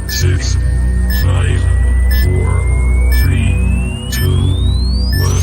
6, 5, 4, 3, 2, 1.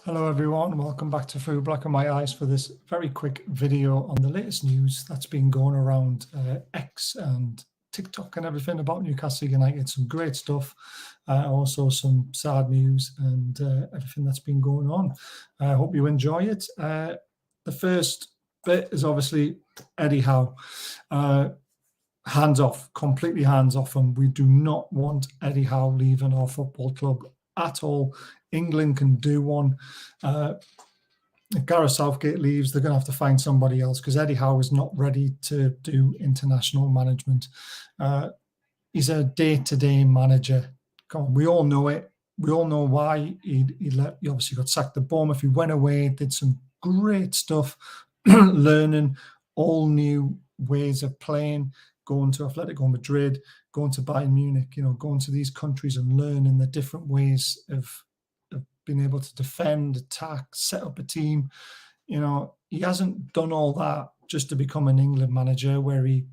Hello everyone, welcome back to Through Black and White Eyes for this very quick video on the latest news that's been going around X and TikTok and everything about Newcastle United. Some great stuff, also some sad news and everything that's been going on. I hope you enjoy it. The first bit is obviously Eddie Howe. Hands off, completely hands off, and we do not want Eddie Howe leaving our football club at all. England can do one. If Gareth Southgate leaves, they're going to have to find somebody else because Eddie Howe is not ready to do international management. He's a day-to-day manager. Come on, we all know it. We all know why he obviously got sacked at Bournemouth. He went away, did some great stuff, learning all new ways of playing, going to Atletico Madrid, going to Bayern Munich, going to these countries and learning the different ways of being able to defend, attack, set up a team. He hasn't done all that just to become an England manager where he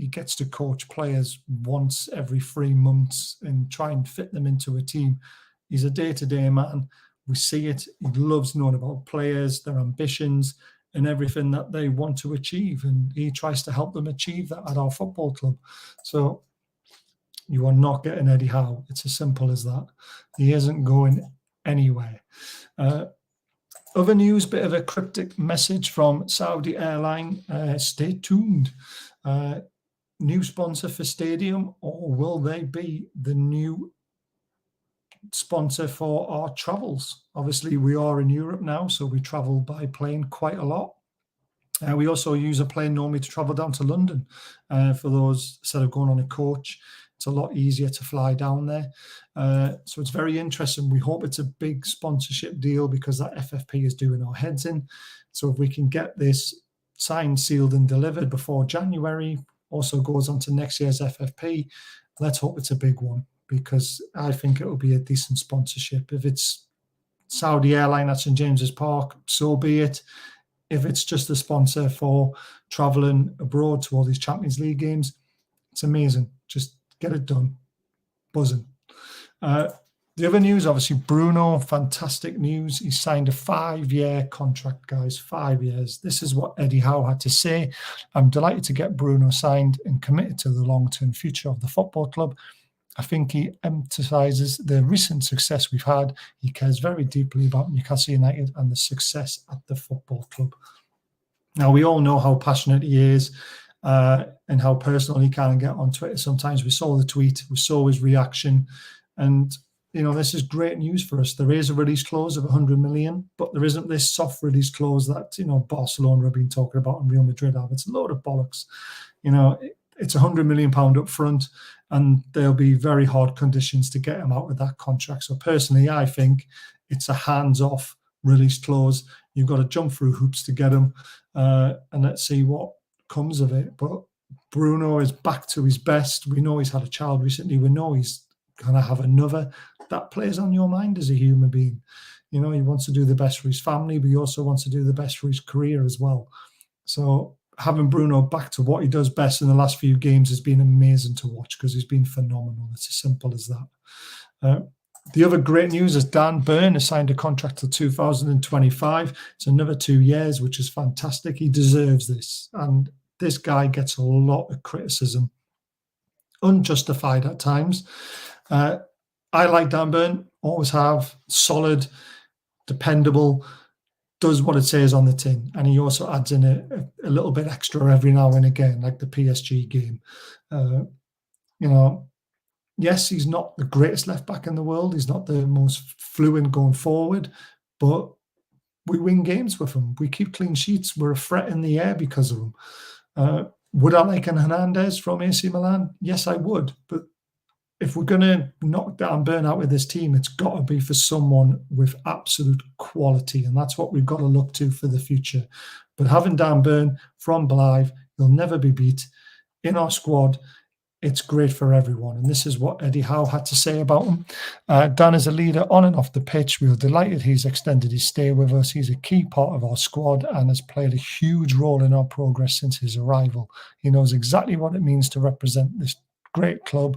gets to coach players once every 3 months and try and fit them into a team. He's a day-to-day man. We see it. He loves knowing about players, their ambitions, and everything that they want to achieve. And he tries to help them achieve that at our football club. So you are not getting Eddie Howe. It's as simple as that. He isn't going anywhere. Other news, bit of a cryptic message from Saudi Airline. Stay tuned. New sponsor for stadium, or will they be the new sponsor for our travels? Obviously, we are in Europe now, so we travel by plane quite a lot. We also use a plane normally to travel down to London. For those, instead of going on a coach, it's a lot easier to fly down there. So it's very interesting. We hope it's a big sponsorship deal because that FFP is doing our heads in. So if we can get this signed, sealed and delivered before January, also goes on to next year's FFP, let's hope it's a big one because I think it will be a decent sponsorship. If it's Saudi Airline at St James's Park, so be it. If it's just a sponsor for travelling abroad to all these Champions League games, it's amazing. Just get it done. Buzzing. The other news, obviously, Bruno, fantastic news. He signed a 5-year contract, guys, 5 years. This is what Eddie Howe had to say. I'm delighted to get Bruno signed and committed to the long-term future of the football club. I think he emphasises the recent success we've had. He cares very deeply about Newcastle United and the success at the football club. Now, we all know how passionate he is and how personal he can get on Twitter. Sometimes we saw the tweet, we saw his reaction, and this is great news for us. There is a release clause of 100 million, but there isn't this soft release clause that Barcelona have been talking about and Real Madrid have. It's a load of bollocks. It's £100 million up front, and there'll be very hard conditions to get him out of that contract. So personally, I think it's a hands-off release clause. You've got to jump through hoops to get him, and let's see what comes of it. But Bruno is back to his best. We know he's had a child recently. We know he's going to have another. That plays on your mind as a human being. He wants to do the best for his family, but he also wants to do the best for his career as well. So having Bruno back to what he does best in the last few games has been amazing to watch because he's been phenomenal. It's as simple as that. The other great news is Dan Burn has signed a contract till 2025. It's another 2 years, which is fantastic. He deserves this. And this guy gets a lot of criticism, unjustified at times. I like Dan Burn, always have, solid, dependable, does what it says on the tin. And he also adds in a little bit extra every now and again, like the PSG game. Yes, he's not the greatest left back in the world. He's not the most fluent going forward, but we win games with them. We keep clean sheets. We're a threat in the air because of them. Would I like an Hernandez from AC Milan? Yes, I would. But if we're going to knock down burnout with this team, it's got to be for someone with absolute quality. And that's what we've got to look to for the future. But having Dan Burn from Blythe, he'll never be beat in our squad. It's great for everyone. And this is what Eddie Howe had to say about him. Dan is a leader on and off the pitch. We are delighted he's extended his stay with us. He's a key part of our squad and has played a huge role in our progress since his arrival. He knows exactly what it means to represent this great club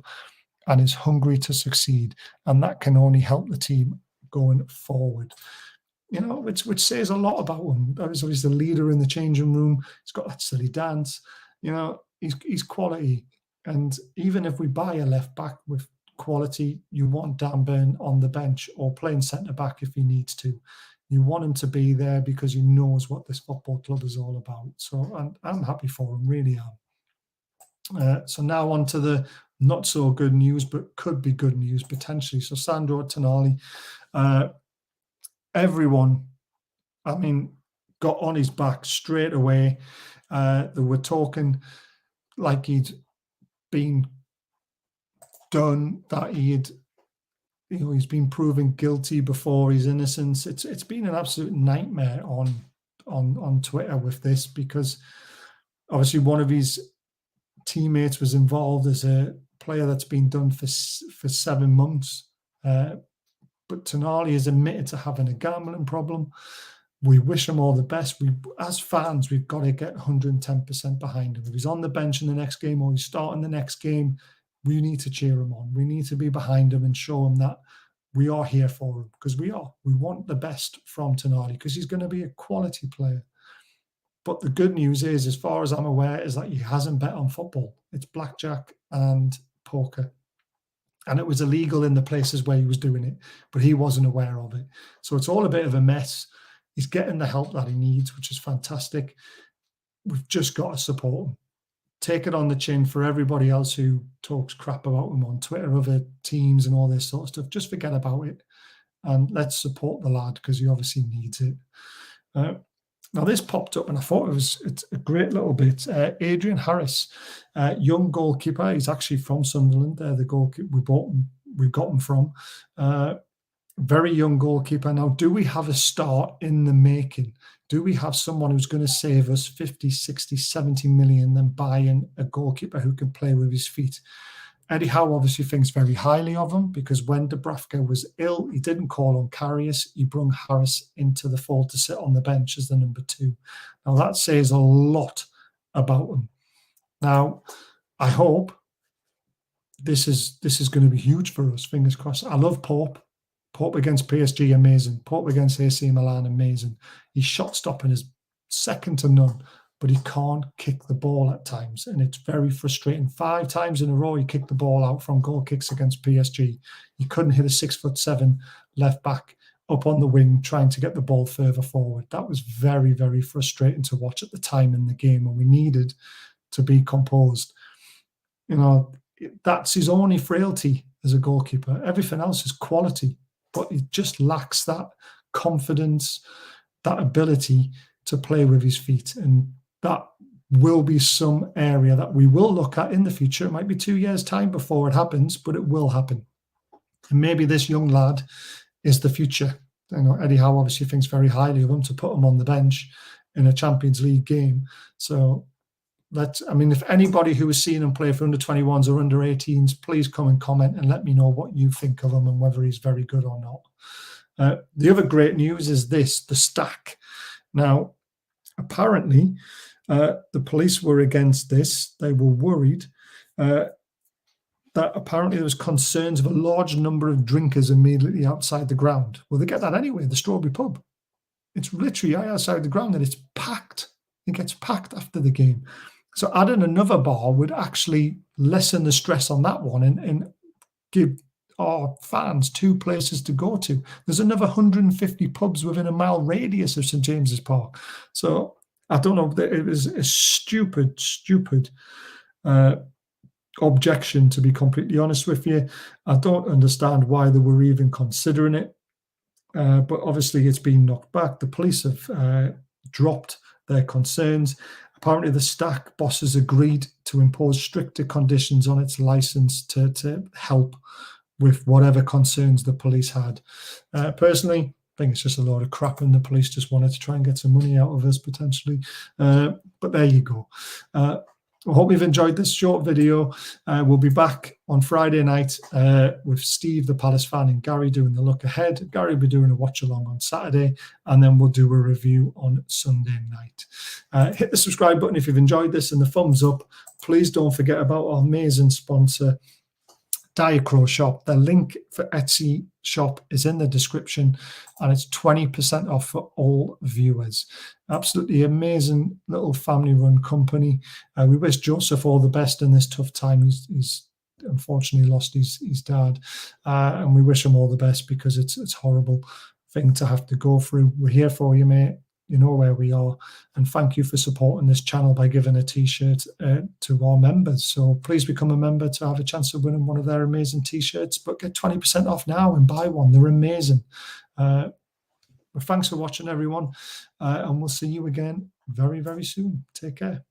and is hungry to succeed. And that can only help the team going forward. You know, which says a lot about him. So he's the leader in the changing room. He's got that silly dance. You know, he's quality. And even if we buy a left back with quality, you want Dan Burn on the bench or playing centre back if he needs to. You want him to be there because he knows what this football club is all about. So I'm happy for him, really am. So now on to the not so good news, but could be good news potentially. So Sandro Tonali, everyone, I mean, got on his back straight away. They were talking like he'd been done, that he's been proven guilty before his innocence. It's been an absolute nightmare on Twitter with this, because obviously one of his teammates was involved as a player that's been done for 7 months. But Tonali has admitted to having a gambling problem. We wish him all the best. As fans, we've got to get 110% behind him. If he's on the bench in the next game or he's starting the next game, we need to cheer him on. We need to be behind him and show him that we are here for him, because we are. We want the best from Tonali because he's going to be a quality player. But the good news is, as far as I'm aware, is that he hasn't bet on football. It's blackjack and poker. And it was illegal in the places where he was doing it, but he wasn't aware of it. So it's all a bit of a mess. He's getting the help that he needs, which is fantastic. We've just got to support him. Take it on the chin for everybody else who talks crap about him on Twitter, other teams and all this sort of stuff. Just forget about it and let's support the lad, because he obviously needs it. Now, this popped up and I thought it's a great little bit. Adrian Harris, young goalkeeper. He's actually from Sunderland. The goalkeeper we got him from. Very young goalkeeper. Now, do we have a star in the making? Do we have someone who's going to save us 50, 60, 70 million than buying a goalkeeper who can play with his feet? Eddie Howe obviously thinks very highly of him, because when Dubravka was ill, he didn't call on Karius. He brought Harris into the fold to sit on the bench as the number 2. Now, that says a lot about him. Now, I hope this is going to be huge for us, fingers crossed. I love Pope. Pope against PSG, amazing. Pope against AC Milan, amazing. His shot stopping is second to none, but he can't kick the ball at times, and it's very frustrating. 5 times in a row, he kicked the ball out from goal kicks against PSG. He couldn't hit a 6'7" left back up on the wing trying to get the ball further forward. That was very, very frustrating to watch at the time in the game when we needed to be composed. You know, that's his only frailty as a goalkeeper. Everything else is quality, but he just lacks that confidence, that ability to play with his feet. And that will be some area that we will look at in the future. It might be 2 years' time before it happens, but it will happen. And maybe this young lad is the future. You know, Eddie Howe obviously thinks very highly of him to put him on the bench in a Champions League game. So if anybody who has seen him play for under 21s or under 18s, please come and comment and let me know what you think of him and whether he's very good or not. The other great news is the stack. Now, apparently, the police were against this. They were worried that apparently there was concerns of a large number of drinkers immediately outside the ground. Well, they get that anyway, the Strawberry Pub. It's literally outside the ground and it's packed. It gets packed after the game. So adding another bar would actually lessen the stress on that one and give our fans 2 places to go to. There's another 150 pubs within a mile radius of St. James's Park. So I don't know, it was a stupid objection, to be completely honest with you. I don't understand why they were even considering it. but obviously it's been knocked back. The police have dropped their concerns. Apparently, the Stack bosses agreed to impose stricter conditions on its license to help with whatever concerns the police had. Personally, I think it's just a load of crap, and the police just wanted to try and get some money out of us potentially. But there you go. I hope you've enjoyed this short video. We'll be back on Friday night with Steve, the Palace fan, and Gary doing the look ahead. Gary will be doing a watch along on Saturday, and then we'll do a review on Sunday night. Hit the subscribe button if you've enjoyed this and the thumbs up. Please don't forget about our amazing sponsor, Diacro Shop. The link for Etsy shop is in the description, and it's 20% off for all viewers. Absolutely amazing little family-run company. We wish Joseph all the best in this tough time. He's unfortunately lost his dad, and we wish him all the best because it's a horrible thing to have to go through. We're here for you, mate. You know where we are, and thank you for supporting this channel by giving a t-shirt to our members. So please become a member to have a chance of winning one of their amazing t-shirts, but get 20% off now and buy one. They're amazing. Well, thanks for watching, everyone, and we'll see you again very, very soon. Take care.